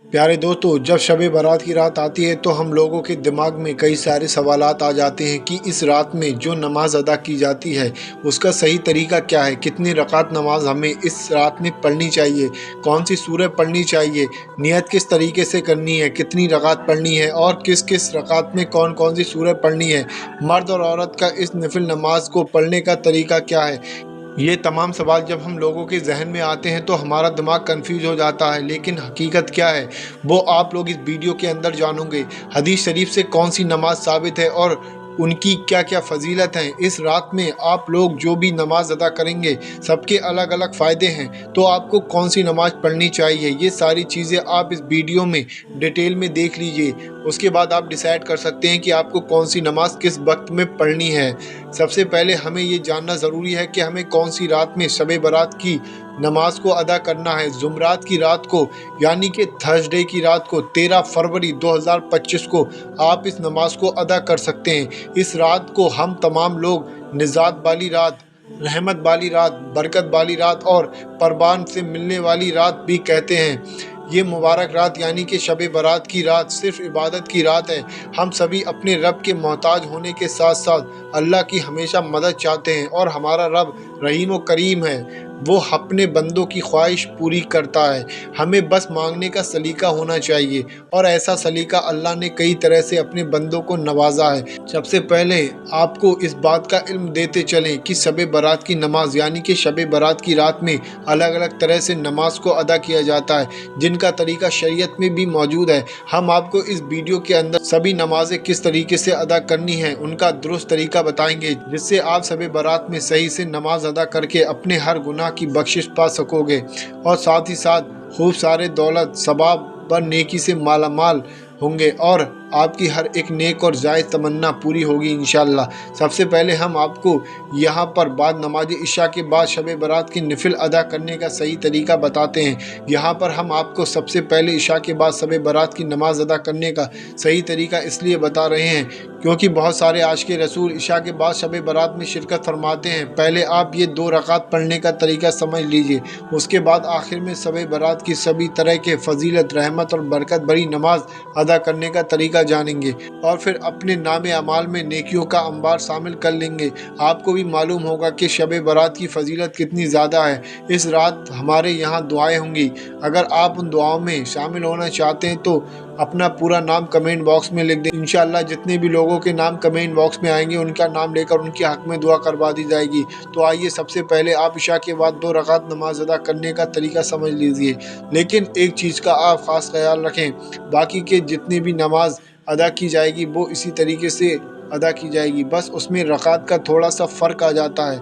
प्यारे दोस्तों, जब शब बारात की रात आती है तो हम लोगों के दिमाग में कई सारे सवालात आ जाते हैं कि इस रात में जो नमाज अदा की जाती है उसका सही तरीका क्या है, कितनी रकात नमाज हमें इस रात में पढ़नी चाहिए, कौन सी सूरह पढ़नी चाहिए, नियत किस तरीके से करनी है, कितनी रकात पढ़नी है और किस किस रकात में कौन कौन सी सूरह पढ़नी है, मर्द और औरत का इस नफिल नमाज को पढ़ने का तरीका क्या है। ये तमाम सवाल जब हम लोगों के जहन में आते हैं तो हमारा दिमाग कंफ्यूज हो जाता है, लेकिन हकीकत क्या है वो आप लोग इस वीडियो के अंदर जानोगे। हदीस शरीफ से कौन सी नमाज साबित है और उनकी क्या क्या फजीलत हैं। इस रात में आप लोग जो भी नमाज अदा करेंगे सबके अलग अलग फ़ायदे हैं, तो आपको कौन सी नमाज पढ़नी चाहिए, ये सारी चीज़ें आप इस वीडियो में डिटेल में देख लीजिए। उसके बाद आप डिसाइड कर सकते हैं कि आपको कौन सी नमाज किस वक्त में पढ़नी है। सबसे पहले हमें ये जानना ज़रूरी है कि हमें कौन सी रात में शब बारात की नमाज को अदा करना है। जुमरात की रात को यानी कि थर्सडे की रात को 13 फरवरी 2025 को आप इस नमाज को अदा कर सकते हैं। इस रात को हम तमाम लोग निजात वाली रात, रहमत वाली रात, बरकत वाली रात और परबान से मिलने वाली रात भी कहते हैं। ये मुबारक रात यानी कि शब बारात की रात सिर्फ इबादत की रात है। हम सभी अपने रब के मोहताज होने के साथ साथ अल्लाह की हमेशा मदद चाहते हैं और हमारा रब रहीम व करीम है, वो अपने बंदों की ख्वाहिश पूरी करता है। हमें बस मांगने का सलीका होना चाहिए और ऐसा सलीका अल्लाह ने कई तरह से अपने बंदों को नवाजा है। सबसे पहले आपको इस बात का इल्म देते चलें कि शब बारात की नमाज यानी कि शब बारात की रात में अलग अलग तरह से नमाज को अदा किया जाता है, जिनका तरीका शरीयत में भी मौजूद है। हम आपको इस वीडियो के अंदर सभी नमाजें किस तरीके से अदा करनी है उनका दुरुस्त तरीका बताएंगे, जिससे आप शब बारात में सही से नमाज अदा करके अपने हर गुनाह की बख्शिश पा सकोगे और साथ ही साथ खूब सारे दौलत, सवाब व नेकी से मालामाल होंगे और आपकी हर एक नेक और जायज़ तमन्ना पूरी होगी इंशाअल्लाह। सबसे पहले हम आपको यहाँ पर बाद नमाज इशा के बाद शब बारात की नफिल अदा करने का सही तरीका बताते हैं। यहाँ पर हम आपको सबसे पहले इशा के बाद शब बारात की नमाज अदा करने का सही तरीका इसलिए बता रहे हैं क्योंकि बहुत सारे आशिक़ रसूल इशा के बाद शब बारात में शिरकत फरमाते हैं। पहले आप ये 2 रकात पढ़ने का तरीका समझ लीजिए, उसके बाद आखिर में शब बारात की सभी तरह के फजीलत, रहमत और बरकत भरी नमाज अदा करने का तरीका जानेंगे और फिर अपने नामे अमाल में नेकियों का अंबार शामिल कर लेंगे। आपको भी मालूम होगा कि शब बारात की फजीलत कितनी ज़्यादा है। इस रात हमारे यहाँ दुआएं होंगी। अगर आप उन दुआओं में शामिल होना चाहते हैं तो अपना पूरा नाम कमेंट बॉक्स में लिख दें। इंशाअल्लाह जितने भी लोगों के नाम कमेंट बॉक्स में आएंगे उनका नाम लेकर उनके हक़ में दुआ करवा दी जाएगी। तो आइए सबसे पहले आप इशा के बाद 2 रकात नमाज अदा करने का तरीका समझ लीजिए, लेकिन एक चीज़ का आप ख़ास ख्याल रखें, बाकी के जितनी भी नमाज अदा की जाएगी वो इसी तरीके से अदा की जाएगी, बस उसमें रकात का थोड़ा सा फ़र्क आ जाता है,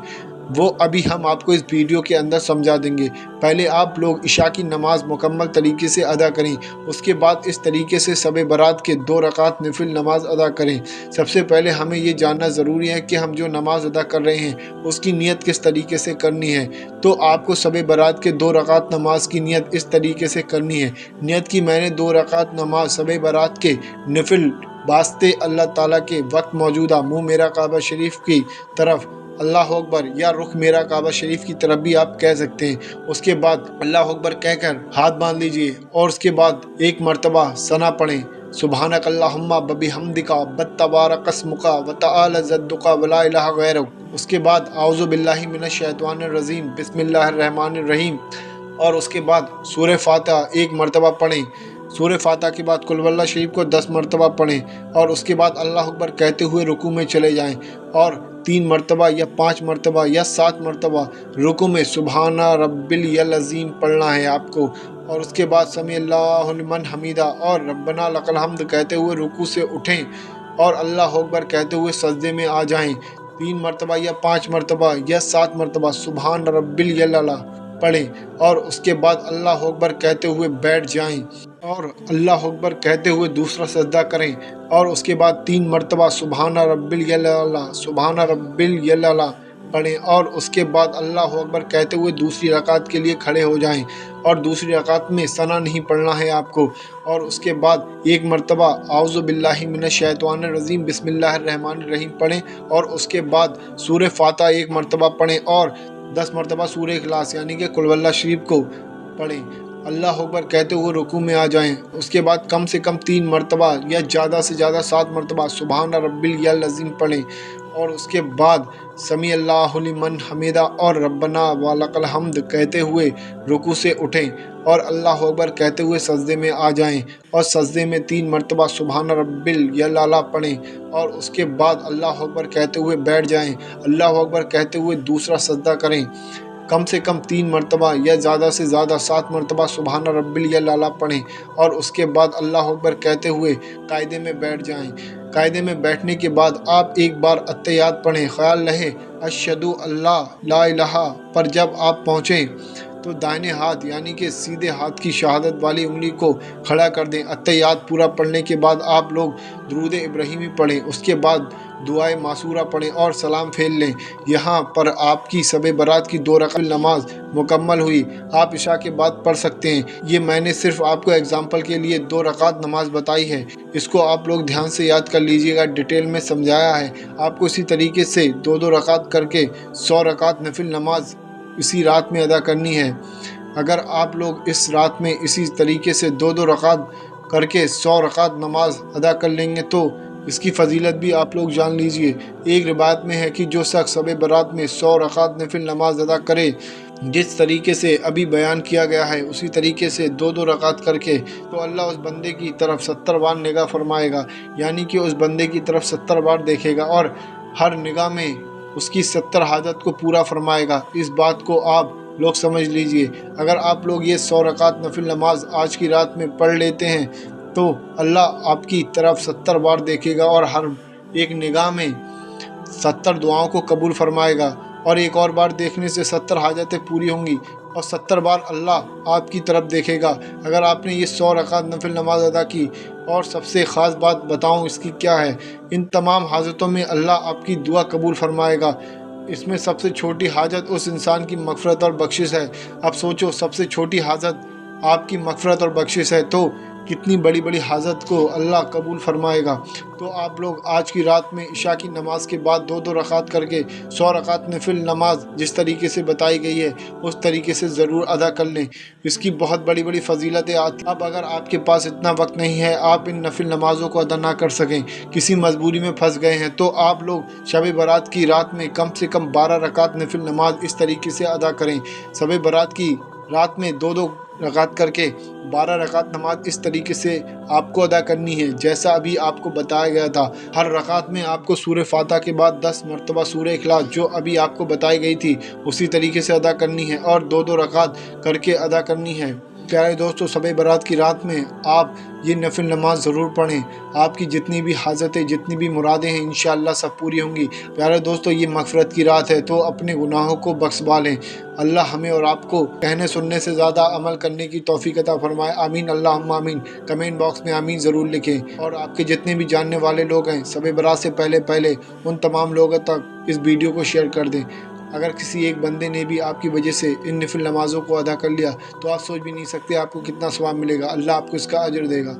वो अभी हम आपको इस वीडियो के अंदर समझा देंगे। पहले आप लोग इशा की नमाज मुकम्मल तरीके से अदा करें, उसके बाद इस तरीके से शब बारात के 2 रकात नफिल नमाज अदा करें। सबसे पहले हमें ये जानना ज़रूरी है कि हम जो नमाज अदा कर रहे हैं उसकी नियत किस तरीके से करनी है। तो आपको शब बारात के 2 रकात नमाज की नियत इस तरीके से करनी है। नियत की मैंने 2 रकात नमाज शब बारात के नफिल वास्ते अल्लाह ताला के वक्त मौजूदा मुँह मेरा काबा शरीफ की तरफ अल्लाह अकबर या रुख मेरा काबा शरीफ की तरफ भी आप कह सकते हैं। उसके बाद अल्लाह अकबर कहकर हाथ बांध लीजिए और उसके बाद एक मरतबा सना पढ़ें, सुबहानक अल्लाहुम्मा बिहम्दिका बत्तबारक अस्मुका व तआला जद्दुका व ला इलाहा गैरुक। उसके बाद आऊज़ु बिल्लाहि मिनश शैतानिर रजीम बिस्मिल्लाहिर रहमानिर रहीम और उसके बाद सूरह फातिहा 1 मरतबा पढ़ें। सूरह फातिहा के बाद कुल वल्लाह शरीफ को 10 मरतबा पढ़ें और उसके बाद अल्लाह अकबर कहते हुए रुकू में चले जाएं और 3 मरतबा या 5 मरतबा या 7 मरतबा रुकू में सुबहाना रब्बिल अज़ीम पढ़ना है आपको और उसके बाद समी अल्लाहु लिमन हमीदा और रब्बना लकल हम्द कहते हुए रुकू से उठें और अल्लाह अकबर कहते हुए सजदे में आ जाएं। 3 मरतबा या 5 मरतबा या 7 मरतबा सुबहान रब्बिल अला पढ़ें और उसके बाद अल्लाह अकबर कहते हुए बैठ जाएं और अल्लाह अकबर कहते हुए दूसरा सजदा करें और उसके बाद 3 मरतबा सुबहाना रब्बिल अला पढ़ें और उसके बाद अल्लाह अकबर कहते हुए दूसरी रकात के लिए खड़े हो जाएं और दूसरी रकात में सना नहीं पढ़ना है आपको और उसके बाद 1 मरतबा आऊज़ु बिल्लाहि मिनश शैतानिर रजीम बिस्मिल्लाहिर रहमानिर रहीम पढ़ें और उसके बाद सूरह फातिहा 1 मरतबा पढ़ें और 10 मरतबा सूरह इखलास यानी कि कुल वल्लाह शरीफ को पढ़ें। अल्लाह अकबर कहते हुए रुकू में आ जाएं। उसके बाद कम से कम 3 मरतबा या ज़्यादा से ज़्यादा 7 मरतबा सुबहान रब्बिल अज़ीम पढ़ें, और उसके बाद समी अल्लाहु लिमन हमीदा और रब्बना वलकल हम्द कहते हुए रुकू से उठें और अल्लाह अकबर कहते हुए सजदे में आ जाएं, और सजदे में 3 मरतबा सुबहान रब्बिल आला पढ़ें, और उसके बाद अल्लाह अकबर कहते हुए बैठ जाएं। अल्लाह अकबर कहते हुए दूसरा सजदा करें, कम से कम 3 मरतबा या ज़्यादा से ज़्यादा 7 मरतबा सुबहान रब्बिल आला पढ़ें, और उसके बाद अल्लाह अकबर कहते हुए कायदे में बैठ जाएं। कायदे में बैठने के बाद आप एक बार अत्तहियात पढ़ें। ख्याल रहे अशहदु अल्ला ला इलाहा पर जब आप पहुँचें तो दाहिने हाथ यानी कि सीधे हाथ की शहादत वाली उंगली को खड़ा कर दें। अत्तहियात पूरा पढ़ने के बाद आप लोग दुरूद इब्राहिमी पढ़ें, उसके बाद दुआए मासूरा पढ़ें और सलाम फेर लें। यहाँ पर आपकी शब बारात की 2 रकात नमाज मुकम्मल हुई। आप इशा के बाद पढ़ सकते हैं। ये मैंने सिर्फ आपको एग्जाम्पल के लिए 2 रकात नमाज बताई है, इसको आप लोग ध्यान से याद कर लीजिएगा। डिटेल में समझाया है आपको। इसी तरीके से 2-2 रकात करके 100 रकात नफिल नमाज इसी रात में अदा करनी है। अगर आप लोग इस रात में इसी तरीके से 2-2 रकात करके 100 रकात नमाज अदा कर लेंगे तो इसकी फजीलत भी आप लोग जान लीजिए। एक रिवायत में है कि जो शख्स शब बारात में 100 रकात नफिल नमाज अदा करे, जिस तरीके से अभी बयान किया गया है उसी तरीके से 2-2 रकात करके, तो अल्लाह उस बंदे की तरफ 70 बार निगाह फरमाएगा, यानी कि उस बंदे की तरफ 70 बार देखेगा और हर निगाह में उसकी 70 हाजत को पूरा फरमाएगा। इस बात को आप लोग समझ लीजिए। अगर आप लोग ये 100 रकात नफिल नमाज आज की रात में पढ़ लेते हैं तो अल्लाह आपकी तरफ 70 बार देखेगा और हर एक निगाह में 70 दुआओं को कबूल फरमाएगा, और एक और बार देखने से 70 हाजतें पूरी होंगी और 70 बार अल्लाह आपकी तरफ देखेगा अगर आपने ये 100 रकात नफिल नमाज अदा की। और सबसे ख़ास बात बताऊं इसकी क्या है, इन तमाम हाजतों में अल्लाह आपकी दुआ कबूल फरमाएगा। इसमें सबसे छोटी हाजत उस इंसान की मग़फ़िरत और बख्शिश है। अब सोचो, सबसे छोटी हाजत आपकी मग़फ़िरत और बख्शिश है तो कितनी बड़ी बड़ी हाजत को अल्लाह कबूल फरमाएगा। तो आप लोग आज की रात में इशा की नमाज के बाद 2-2 रकात करके 100 रकात नफिल नमाज जिस तरीके से बताई गई है उस तरीके से ज़रूर अदा कर लें। इसकी बहुत बड़ी बड़ी फजीलतें आती। अब अगर आपके पास इतना वक्त नहीं है, आप इन नफिल नमाज़ों को अदा ना कर सकें, किसी मजबूरी में फंस गए हैं, तो आप लोग शब बारात की रात में कम से कम 12 रकात नफिल नमाज इस तरीके से अदा करें। शब बारात की रात में 2-2 रकात करके 12 रकात नमाज इस तरीके से आपको अदा करनी है जैसा अभी आपको बताया गया था। हर रकात में आपको सूरह फातिहा के बाद 10 मरतबा सूरह इखलास जो अभी आपको बताई गई थी उसी तरीके से अदा करनी है और 2-2 रकात करके अदा करनी है। प्यारे दोस्तों, शब बारात की रात में आप ये नफिल नमाज ज़रूर पढ़ें। आपकी जितनी भी हाजतें, जितनी भी मुरादें हैं इंशाअल्लाह सब पूरी होंगी। प्यारे दोस्तों, ये मग़फ़िरत की रात है तो अपने गुनाहों को बख्शवा लें। अल्लाह हमें और आपको कहने सुनने से ज़्यादा अमल करने की तौफ़ीक़ अता फरमाए। आमीन अल्लाहुम्मा आमीन। कमेंट बॉक्स में आमीन ज़रूर लिखें। और आपके जितने भी जानने वाले लोग हैं शब बारात से पहले उन तमाम लोगों तक इस वीडियो को शेयर कर दें। अगर किसी एक बंदे ने भी आपकी वजह से इन नफिल नमाज़ों को अदा कर लिया तो आप सोच भी नहीं सकते आपको कितना सवाब मिलेगा। अल्लाह आपको इसका अजर देगा।